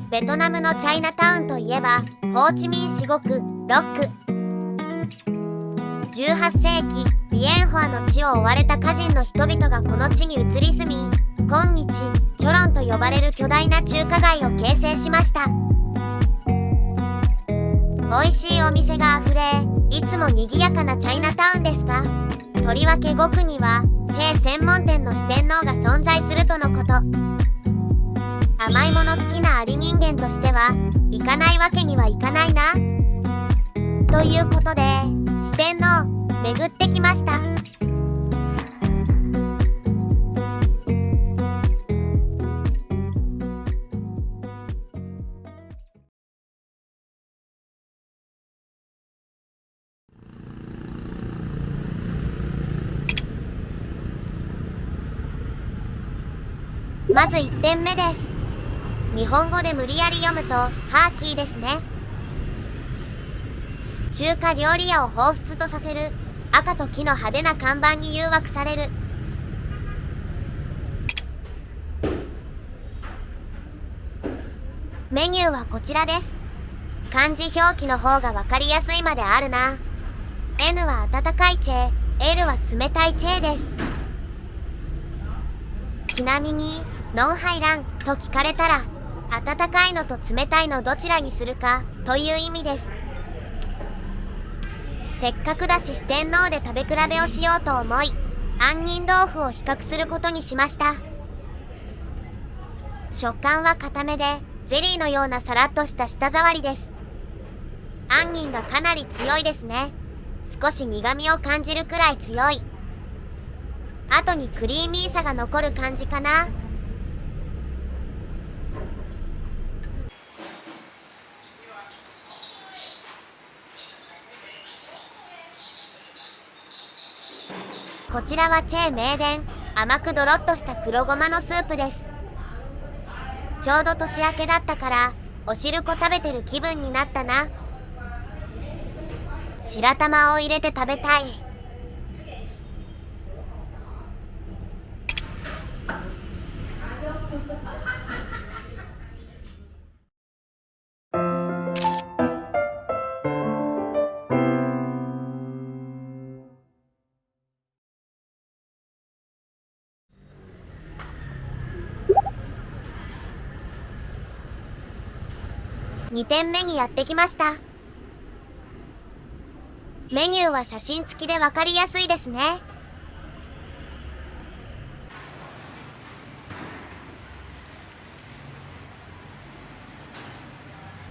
ベトナムのチャイナタウンといえばホーチミン至極ロック。18世紀ビエンホアの地を追われた歌人の人々がこの地に移り住み、今日チョロンと呼ばれる巨大な中華街を形成しました。美味しいお店があふれ、いつも賑やかなチャイナタウンですが、とりわけ5区にはチェー専門店の四天王が存在するとのこと。甘いもの好きなアリ人間としては行かないわけにはいかないなということで、四天王巡ってきました。まず1点目です。日本語で無理やり読むとハーキーですね。中華料理屋を彷彿とさせる赤と黄の派手な看板に誘惑される。メニューはこちらです。漢字表記の方が分かりやすいまであるな。 N は温かいチェー、 L は冷たいチェーです。ちなみにノンハイランと聞かれたら、温かいのと冷たいのどちらにするかという意味です。せっかくだし四天王で食べ比べをしようと思い、杏仁豆腐を比較することにしました。食感は固めでゼリーのようなさらっとした舌触りです。杏仁がかなり強いですね。少し苦味を感じるくらい強い。後にクリーミーさが残る感じかな。こちらはチェー名店、甘くドロッとした黒ごまのスープです。ちょうど年明けだったからお汁粉食べてる気分になったな。白玉を入れて食べたい。2点目にやってきました。メニューは写真付きで分かりやすいですね。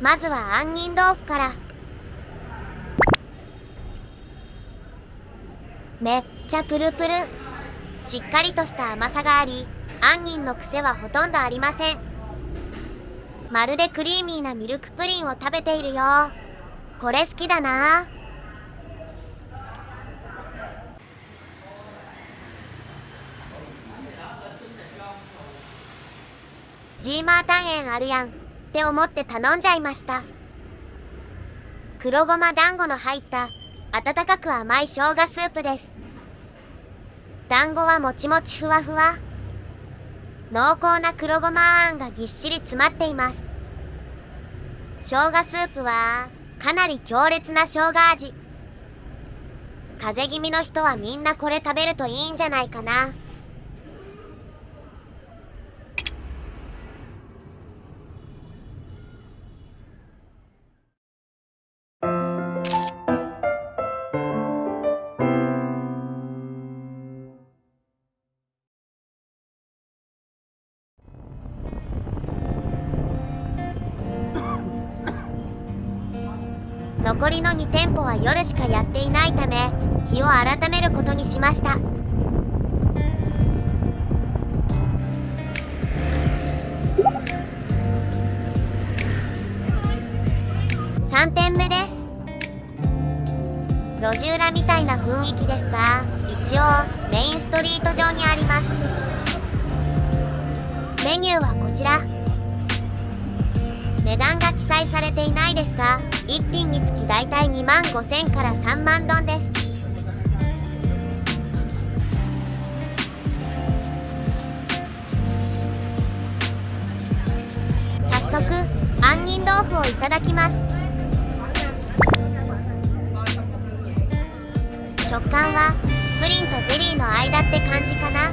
まずは杏仁豆腐から。めっちゃプルプル。しっかりとした甘さがあり、杏仁の癖はほとんどありません。まるでクリーミーなミルクプリンを食べているよ。これ好きだな。ジーマータン塩あるやんって思って頼んじゃいました。黒ごま団子の入った温かく甘い生姜スープです。団子はもちもちふわふわ。濃厚な黒ごまあんがぎっしり詰まっています。生姜スープはかなり強烈な生姜味。風邪気味の人はみんなこれ食べるといいんじゃないかな。残りの2店舗は夜しかやっていないため、日を改めることにしました。3店目です。路地裏みたいな雰囲気ですが、一応メインストリート上にあります。メニューはこちら。値段が記載されていないですが、1品につきだいたい25,000から3万ドンです。早速杏仁豆腐をいただきます。食感はプリンとゼリーの間って感じかな。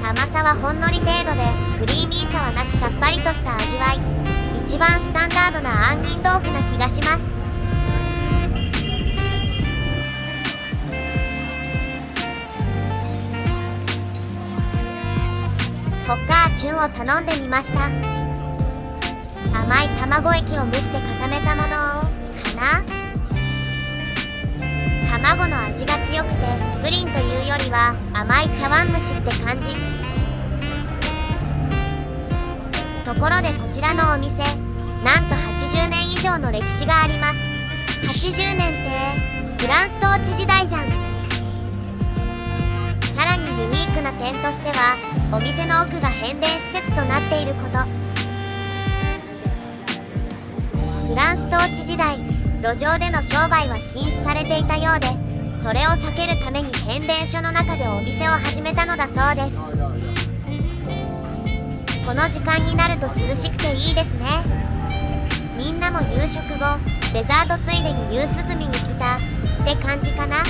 甘さはほんのり程度でクリーミーさはなくさっぱりとした味わい。一番スタンダードな杏仁豆腐な気がします。ポッカーチュンを頼んでみました。甘い卵液を蒸して固めたものかな。卵の味が強くてプリンというよりは甘い茶碗蒸しって感じ。ところでこちらのお店、なんと80年以上の歴史があります。80年ってフランス統治時代じゃん。さらにユニークな点としてはお店の奥が変電施設となっていること。フランス統治時代、路上での商売は禁止されていたようで、それを避けるために変電所の中でお店を始めたのだそうです。この時間になると涼しくていいですね。みんなも夕食後デザートついでに夕涼みに来たって感じかな。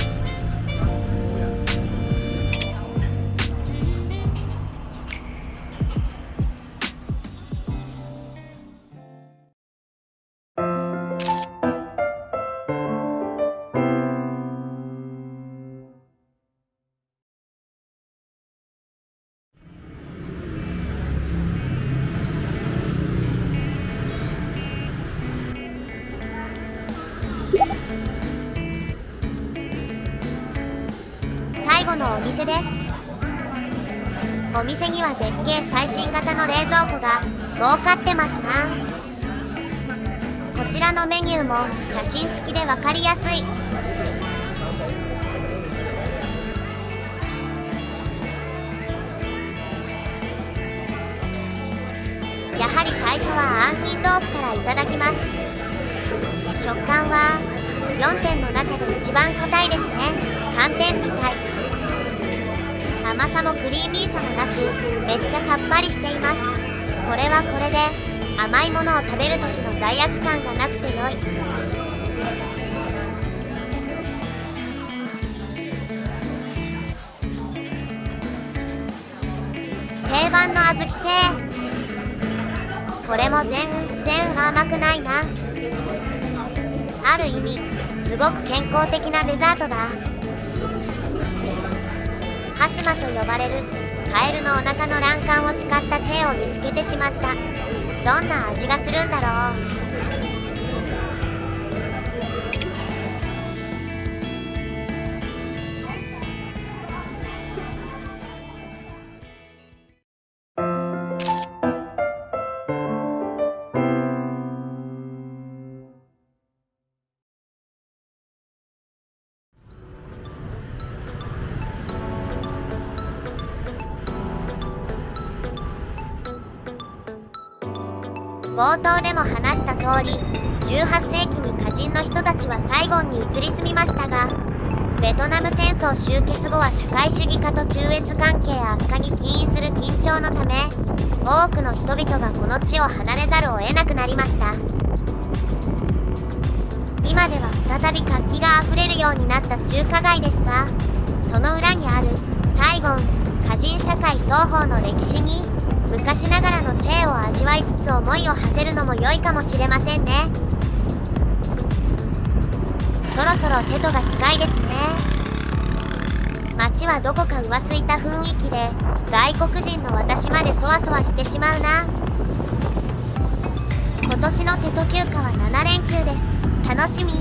最後のお店です。お店にはでっけえ最新型の冷蔵庫が儲かってますな。こちらのメニューも写真付きで分かりやすい。やはり最初は杏仁豆腐からいただきます。食感は4点の中で一番硬いですね。寒天みたい。甘さもクリーミーさもなくめっちゃさっぱりしています。これはこれで甘いものを食べる時の罪悪感がなくて良い。定番の小豆チェー、これも全然甘くないな。ある意味すごく健康的なデザートだ。ハスマと呼ばれるカエルのお腹の卵管を使ったチェーを見つけてしまった。どんな味がするんだろう。冒頭でも話した通り、18世紀に歌人の人たちはサイゴンに移り住みましたが、ベトナム戦争終結後は社会主義化と中越関係悪化に起因する緊張のため、多くの人々がこの地を離れざるを得なくなりました。今では再び活気があふれるようになった中華街ですが、その裏にあるサイゴン歌人社会双方の歴史に昔ながらのチェーを味わいつつ思いを馳せるのも良いかもしれませんね。そろそろテトが近いですね。街はどこか浮ついた雰囲気で外国人の私までそわそわしてしまうな。今年のテト休暇は7連休です。楽しみ。